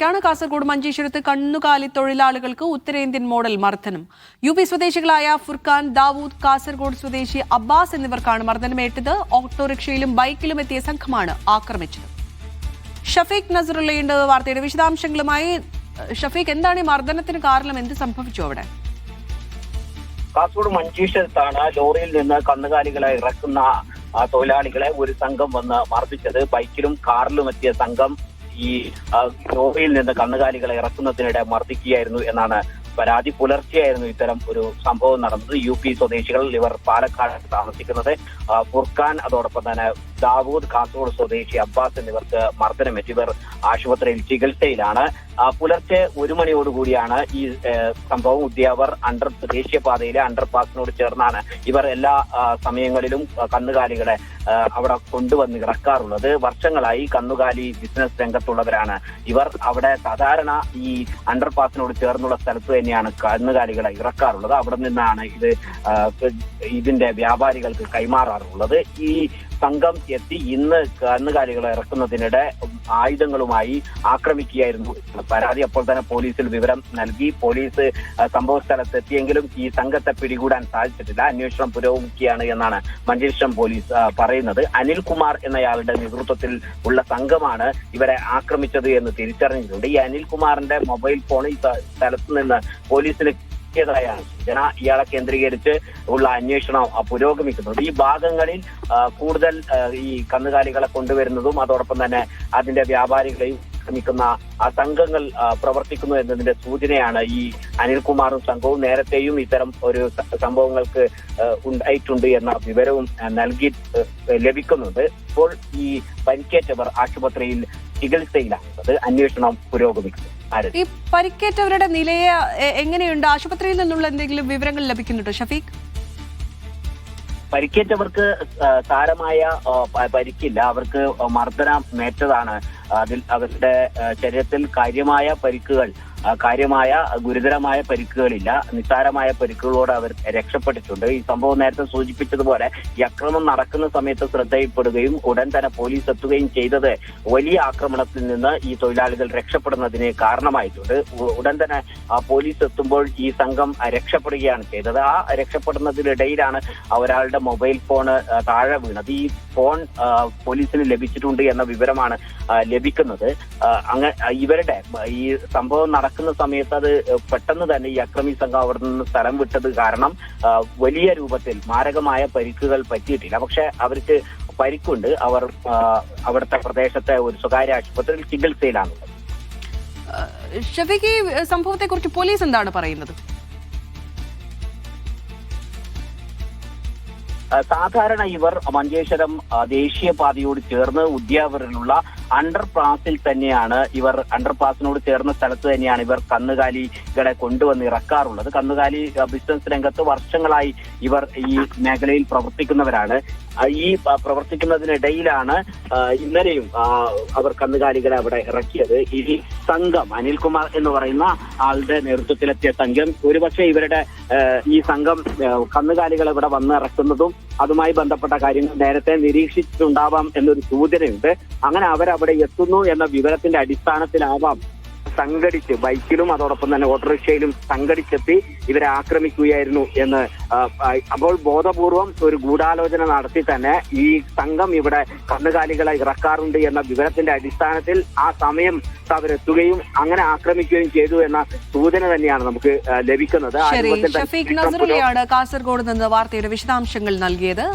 കാസർഗോഡ് മഞ്ചേശ്വരത്ത് കണ്ണുകാലി തൊഴിലാളികൾക്ക് ഉത്തരേന്ത്യൻ മോഡൽ മർദ്ദനം. യു.പി. സ്വദേശികളായ ഫുർഖാൻ, ദാവൂദ്, കാസർഗോഡ് സ്വദേശി അബ്ബാസ് എന്നിവർക്കാണ് മർദ്ദനമേറ്റത്. ഓട്ടോറിക്ഷയിലും ബൈക്കിലും എത്തിയ സംഘമാണ് ആക്രമിച്ചത്. ഷഫീഖ് നസറുള്ളയുണ്ട് വാർത്തയുടെ വിശദാംശങ്ങളുമായി. ഷഫീഖ്, എന്താണ് ഈ മർദ്ദനത്തിന് കാരണം? എന്ത് സംഭവിച്ചു അവിടെ? കാസർഗോഡ് മഞ്ചേശ്വരത്താണ് ലോറിയിൽ നിന്ന് കന്നുകാലികളെ ഇറക്കുന്ന തൊഴിലാളികളെ ഒരു സംഘം വന്ന് മർദ്ദിച്ചത്. ബൈക്കിലും കാറിലും എത്തിയ സംഘം ഈ ലോറിയിൽ നിന്ന് കന്നുകാലികളെ ഇറക്കുന്നതിനിടെ മർദ്ദിക്കുകയായിരുന്നു എന്നാണ് പരാതി. പുലർച്ചെയായിരുന്നു ഇത്തരം ഒരു സംഭവം നടന്നത്. യു.പി. സ്വദേശികൾ, ഇവർ പാലക്കാട് താമസിക്കുന്നത്. ഫുർഖാൻ, അതോടൊപ്പം തന്നെ ദാവൂദ്, കാസർഗോഡ് സ്വദേശി അബ്ബാസ് എന്നിവർക്ക് മർദ്ദനമേറ്റു. ഇവർ ആശുപത്രിയിൽ ചികിത്സയിലാണ്. പുലർച്ചെ 1 മണിയോടുകൂടിയാണ് ഈ സംഭവം. ഉദ്യാവർ ദേശീയപാതയിലെ അണ്ടർപാസിനോട് ചേർന്നാണ് ഇവർ എല്ലാ സമയങ്ങളിലും കന്നുകാലികളെ അവിടെ കൊണ്ടുവന്ന് ഇറക്കാറുള്ളത്. വർഷങ്ങളായി കന്നുകാലി ബിസിനസ് രംഗത്തുള്ളവരാണ് ഇവർ. അവിടെ സാധാരണ ഈ അണ്ടർപാസിനോട് ചേർന്നുള്ള സ്ഥലത്ത് തന്നെയാണ് കന്നുകാലികളെ ഇറക്കാറുള്ളത്. അവിടെ നിന്നാണ് ഇതിന്റെ വ്യാപാരികൾക്ക് കൈമാറാറുള്ളത്. ഈ സംഘം എത്തി ഇന്ന് കന്നുകാലികളെ ഇറക്കുന്നതിനിടെ ആയുധങ്ങളുമായി ആക്രമിക്കുകയായിരുന്നു പരാതി. അപ്പോൾ തന്നെ പോലീസിൽ വിവരം നൽകി. പോലീസ് സംഭവ സ്ഥലത്തെത്തിയെങ്കിലും ഈ സംഘത്തെ പിടികൂടാൻ സാധിച്ചിട്ടില്ല. അന്വേഷണം പുരോഗമിക്കുകയാണ് എന്നാണ് മഞ്ചേശ്വരം പോലീസ് പറയുന്നത്. അനിൽകുമാർ എന്നയാളുടെ നേതൃത്വത്തിൽ ഉള്ള സംഘമാണ് ഇവരെ ആക്രമിച്ചത് എന്ന് തിരിച്ചറിഞ്ഞിട്ടുണ്ട്. ഈ അനിൽകുമാറിന്റെ മൊബൈൽ ഫോൺ ഈ സ്ഥലത്ത് നിന്ന് പോലീസിന് ഇയാളെ കേന്ദ്രീകരിച്ച് ഉള്ള അന്വേഷണം പുരോഗമിക്കുന്നത്. ഈ ഭാഗങ്ങളിൽ കൂടുതൽ ഈ കന്നുകാലികളെ കൊണ്ടുവരുന്നതും അതോടൊപ്പം തന്നെ അതിന്റെ വ്യാപാരികളെയും ശ്രമിക്കുന്ന സംഘങ്ങൾ പ്രവർത്തിക്കുന്നു എന്നതിന്റെ സൂചനയാണ് ഈ അനിൽകുമാറും സംഘവും. നേരത്തെയും ഇത്തരം ഒരു സംഭവങ്ങൾക്ക് ഉണ്ടായിട്ടുണ്ട് എന്ന വിവരവും ലഭിക്കുന്നുണ്ട്. ഇപ്പോൾ ഈ പരിക്കേറ്റവർ ആശുപത്രിയിൽ ചികിത്സയിലാണുള്ളത്. അന്വേഷണം പുരോഗമിക്കുന്നു. ഈ പരിക്കേറ്റവരുടെ നിലയെ എങ്ങനെയുണ്ട്? ആശുപത്രിയിൽ നിന്നുള്ള എന്തെങ്കിലും വിവരങ്ങൾ ലഭിക്കുന്നുണ്ടോ ഷഫീഖ്? പരിക്കേറ്റവർക്ക് സാരമായ പരിക്കില്ല. അവർക്ക് മർദ്ദനമേറ്റതാണ്. അതിൽ അവരുടെ ശരീരത്തിൽ ഗുരുതരമായ പരിക്കുകളില്ല. നിസ്സാരമായ പരിക്കുകളോട് അവർ രക്ഷപ്പെട്ടിട്ടുണ്ട്. ഈ സംഭവം നേരത്തെ സൂചിപ്പിച്ചതുപോലെ ഈ ആക്രമണം നടക്കുന്ന സമയത്ത് ശ്രദ്ധയിൽപ്പെടുകയും ഉടൻ തന്നെ പോലീസ് എത്തുകയും ചെയ്തത് വലിയ ആക്രമണത്തിൽ നിന്ന് ഈ തൊഴിലാളികൾ രക്ഷപ്പെടുന്നതിന് കാരണമായിട്ടുണ്ട്. ഉടൻ തന്നെ പോലീസ് എത്തുമ്പോൾ ഈ സംഘം രക്ഷപ്പെടുകയാണ് ചെയ്തത്. ആ രക്ഷപ്പെടുന്നതിനിടയിലാണ് ഒരാളുടെ മൊബൈൽ ഫോൺ താഴെ വീണത്. ഈ ഫോൺ പോലീസിന് ലഭിച്ചിട്ടുണ്ട് എന്ന വിവരമാണ് ലഭിക്കുന്നത്. ഇവരുടെ ഈ സംഭവം നടക്കുന്ന സമയത്ത് അത് പെട്ടെന്ന് തന്നെ ഈ അക്രമി സംഘം അവിടെ നിന്ന് സ്ഥലം വിട്ടത് കാരണം വലിയ രൂപത്തിൽ മാരകമായ പരിക്കുകൾ പറ്റിയിട്ടില്ല. പക്ഷെ അവർക്ക് പരിക്കുണ്ട്. അവർ അവിടുത്തെ പ്രദേശത്തെ ഒരു സ്വകാര്യ ആശുപത്രിയിൽ ചികിത്സയിലാണുള്ളത്. ഷഫീഖ്, ഈ സംഭവത്തെ കുറിച്ച് പോലീസ് എന്താണ് പറയുന്നത്? സാധാരണ ഇവർ മഞ്ചേശ്വരം ദേശീയപാതയോട് ചേർന്ന് ഉദ്യാവറിലുള്ള അണ്ടർപാസിനോട് ചേർന്ന സ്ഥലത്ത് തന്നെയാണ് ഇവർ കന്നുകാലികളെ കൊണ്ടുവന്ന് ഇറക്കാറുള്ളത്. കന്നുകാലി ബിസിനസ് രംഗത്ത് വർഷങ്ങളായി ഇവർ ഈ മേഖലയിൽ പ്രവർത്തിക്കുന്നവരാണ്. ഈ പ്രവർത്തിക്കുന്നതിനിടയിലാണ് ഇന്നലെയും അവർ കന്നുകാലികളെ അവിടെ ഇറക്കിയത്. ഈ സംഘം, അനിൽകുമാർ എന്ന് പറയുന്ന ആളുടെ നേതൃത്വത്തിലെത്തിയ സംഘം, ഒരുപക്ഷെ ഇവരുടെ ഈ സംഘം കന്നുകാലികളെ ഇവിടെ വന്ന് ഇറക്കുന്നതും അതുമായി ബന്ധപ്പെട്ട കാര്യങ്ങൾ നേരത്തെ നിരീക്ഷിച്ചിട്ടുണ്ടാവാം എന്നൊരു സൂചനയുണ്ട്. അങ്ങനെ അവരവിടെ എത്തുന്നു എന്ന വിവരത്തിന്റെ അടിസ്ഥാനത്തിലാവാം സംഘടിച്ച് ബൈക്കിലും അതോടൊപ്പം തന്നെ ഓട്ടോറിക്ഷയിലും സംഘടിച്ചെത്തി ഇവരെ ആക്രമിക്കുകയായിരുന്നു എന്ന്. അപ്പോൾ ബോധപൂർവം ഒരു ഗൂഢാലോചന നടത്തി തന്നെ ഈ സംഘം ഇവിടെ കന്നുകാലികളെ ഇറക്കാറുണ്ട് എന്ന വിവരത്തിന്റെ അടിസ്ഥാനത്തിൽ ആ സമയം അവരെത്തുകയും അങ്ങനെ ആക്രമിക്കുകയും ചെയ്തു എന്ന സൂചന തന്നെയാണ് നമുക്ക് ലഭിക്കുന്നത്. ഷഫീഖ് നസറുള്ളയാണ് കാസർഗോഡ് നിന്ന് വാർത്തയുടെ വിശദാംശങ്ങൾ നൽകിയത്.